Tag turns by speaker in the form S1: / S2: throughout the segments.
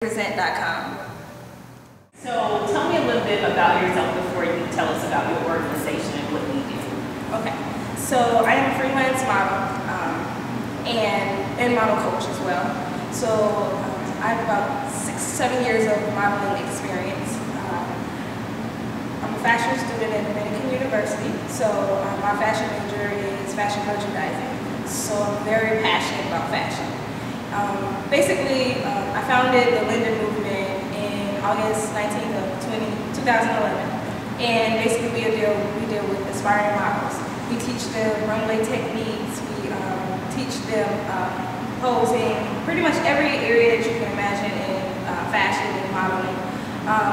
S1: Andwepresent.com.
S2: So tell me a little bit about yourself before you tell us about your organization and what you do.
S1: Okay, so I am a freelance model and model coach as well. So I have about 6-7 years of modeling experience. I'm a fashion student at Dominican University, so my fashion major is fashion merchandising. So I'm very passionate about fashion. Basically, I founded the Linden movement in August 19th of 2011, and basically we deal with aspiring models. We teach them runway techniques, we teach them posing, pretty much every area that you can imagine in fashion and modeling.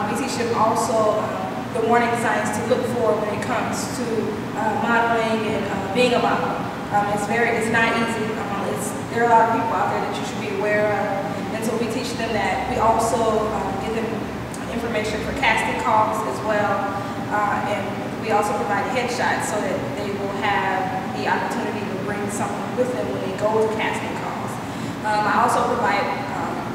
S1: We teach them also the warning signs to look for when it comes to modeling and being a model. It's not easy. There are a lot of people out there that you should be aware of, and so we teach them that. We also give them information for casting calls as well, and we also provide headshots so that they will have the opportunity to bring someone with them when they go to casting calls. I also provide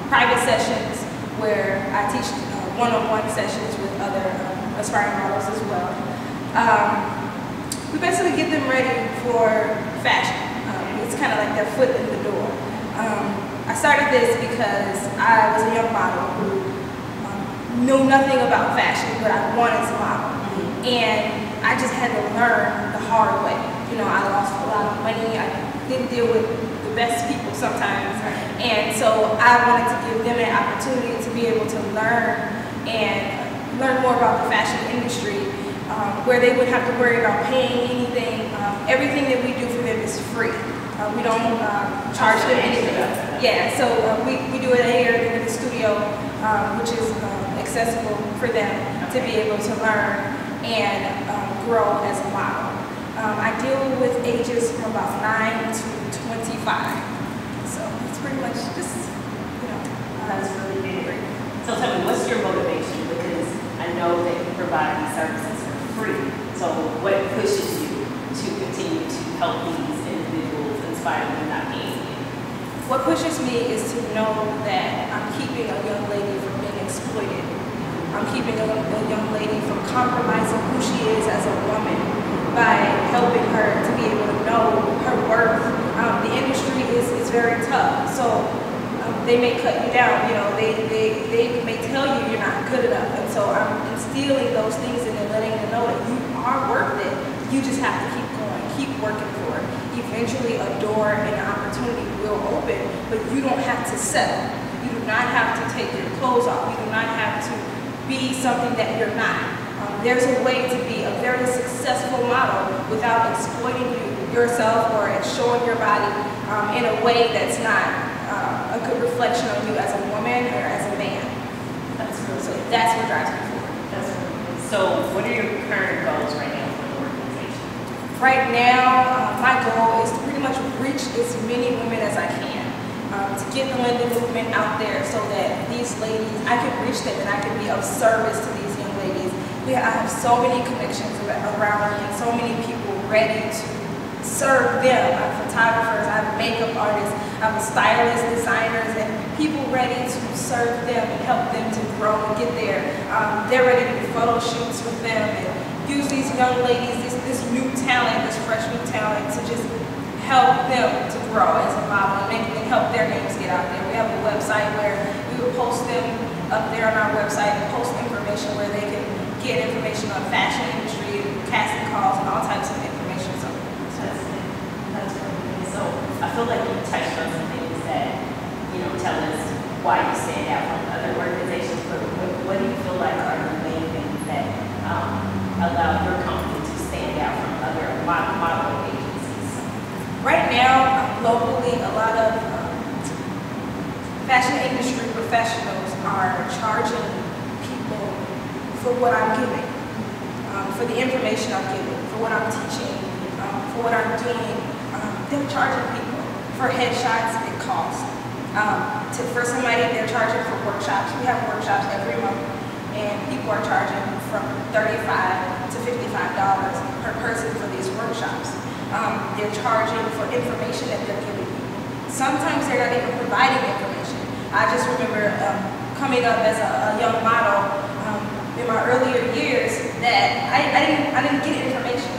S1: private sessions where I teach one-on-one sessions with other aspiring models as well. We basically get them ready for fashion. It's kind of like their foot in the door. I started this because I was a young model who knew nothing about fashion, but I wanted to model. And I just had to learn the hard way. You know, I lost a lot of money. I didn't deal with the best people sometimes. And so I wanted to give them an opportunity to be able to learn more about the fashion industry, where they wouldn't have to worry about paying anything. Everything that we do for them is free. We don't charge them anything. Yeah, so we do it here in the studio, which is accessible for them to be able to learn and grow as a model. I deal with ages from about 9 to 25. So it's pretty much just,
S2: That's really big. So tell me, what's your motivation? Because I know that you provide these services for free. So what pushes you to continue to help these individuals, inspire them not paying you?
S1: What pushes me is to know that I'm keeping a young lady from being exploited. I'm keeping a young lady from compromising who she is as a woman by helping her to be able to know her worth. The industry is very tough, so they may cut you down. They may tell you you're not good enough, and so I'm instilling those things in and letting them know that you are worth it. You just have to keep going, keep working for it. Eventually a door and an opportunity will open, but you don't have to settle. You do not have to take your clothes off. You do not have to be something that you're not. There's a way to be a very successful model without exploiting yourself or showing your body in a way that's not a good reflection of you as a woman or as a man. So that's what drives me forward.
S2: That's really good. So what are your current goals right now for the organization?
S1: Right now, my goal is to pretty much reach as many women as I can, to get the Linden movement out there so that these ladies, I can reach them and I can be of service to these young ladies. I have so many connections around me and so many people ready to serve them. I have photographers, I have makeup artists, I have stylists, designers, and people ready to serve them and help them to grow and get there. They're ready to do photo shoots with them and use these young ladies, this new talent, this fresh new talent, to just help them to grow as a model and help their names get out there. We have a website where we will post them up there on our website and post information where they can get information on fashion industry, casting calls, and all types of information. So
S2: that's really good. So I feel like you touched on some things that, tell us why you stand out from other organizations, but what do you feel like are the main things that allow your company to stand out from other modeling agencies?
S1: Right now, locally, a lot of fashion industry professionals are charging people for what I'm giving, for the information I'm giving, for what I'm teaching, for what I'm doing. They're charging people for headshots. It costs. For somebody, they're charging for workshops. We have workshops every month, and people are charging from $35 to $55 per person for these workshops. They're charging for information that they're giving you. Sometimes they're not even providing information. I just remember a coming up as a young model in my earlier years that I didn't get information.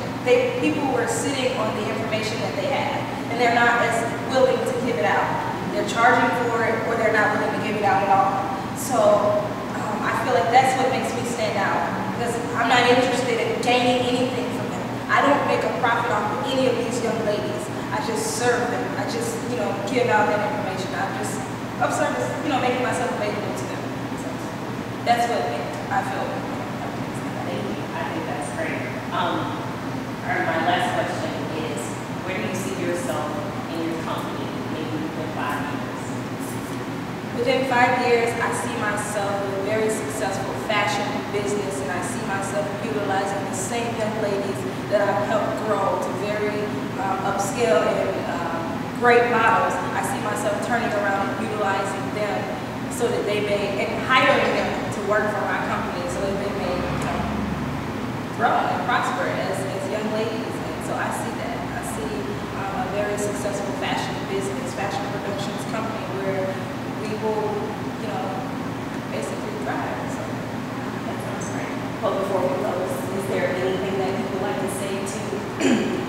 S1: People were sitting on the information that they had, and they're not as willing to give it out. They're charging for it, or they're not willing to give it out at all. So I feel like that's what makes me stand out, because I'm not interested in gaining anything from them. I don't make a profit off of any of these young ladies. I just serve them. I just, give out that information. I'm just of service, making myself available to them. So that's what I feel.
S2: Thank you. I think that's great. My last question is, where do you see yourself in your company maybe within 5 years?
S1: Within 5 years, I see myself with a very successful fashion business, and I see myself utilizing the same young ladies that I've helped grow to very upscale and great models. I see myself turning around and utilizing them so that they may, and hiring them to work for my company so that they may grow and prosper as young ladies. And so I see that. I see a very successful fashion business, fashion productions company where we will, basically thrive. So
S2: that sounds great. Well, before we close, is there anything that you would like to say to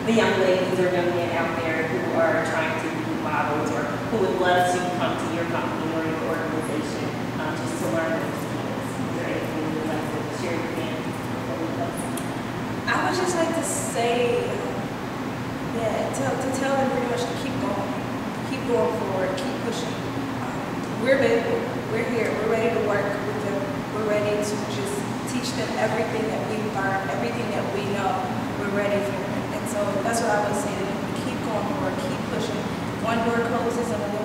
S2: the young ladies or young men out there who are trying to be models or who would love to come to your company or your organization just to learn those skills? Is there anything you would like to share with them before we close?
S1: I would just like to say, to tell them pretty much to keep going forward, keep pushing. We're available. We're here. We're ready to work with them. We're ready to just teach them everything that we've learned, everything that we know. We're ready for it. And so that's what I would say to them. Keep going forward. Keep pushing. One door closes and another